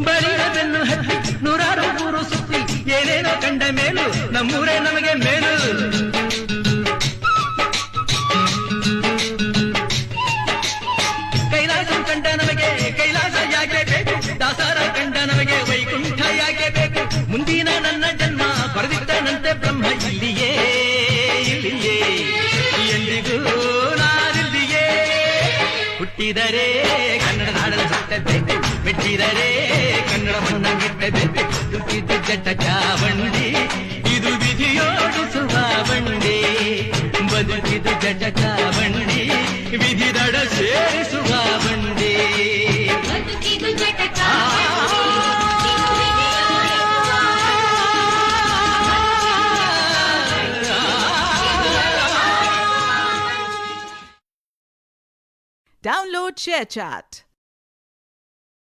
ಬಲಿಯ ಬೆನ್ನು ಹತ್ತಿ ನೂರಾರು ಊರು ಸುತ್ತಿ ಏನೇನೋ ಕಂಡ ಮೇಲು ನಮ್ಮೂರೇ ನಮಗೆ ಮೇಲು. ಕೈಲಾಸ ಕಂಡ ನಮಗೆ ಕೈಲಾಸ ಯಾಕೆ ಬೇಕು, ದಾಸರ ಕಂಡ ನಮಗೆ ವೈಕುಂಠ ಯಾಕೆ ಬೇಕು. ಮುಂದಿನ ನನ್ನ ಜನ್ಮ ಬರೆದಿಟ್ಟನಂತೆ ಬ್ರಹ್ಮ ಇಲ್ಲಿಯೇ ಇಲ್ಲಿಯೇ ಎಂದಿಗೂ ನಾನಿಲ್ಲಿಯೇ. ಹುಟ್ಟಿದರೆ ಕನ್ನಡ ನಾಡಲು ಸತ್ತಬೇಕು, ಮೆಟ್ಟಿದರೆ ಕನ್ನಡ ಮಣ್ಣಾಗಿಟ್ಟಬೇಕು. ಹುಟ್ಟಿದ್ದು ಜಟಕ ಬಂಡಿ, ಇದು ವಿಧಿಯೋಡಿಸುವ ಬಂಡಿ. ಬದುಕಿದು ಜಟಕ ಬಂಡಿ, ವಿಧಿ ದಡ ಸೇರಿಸುವ ಬಂಡಿ. Download ShareChat.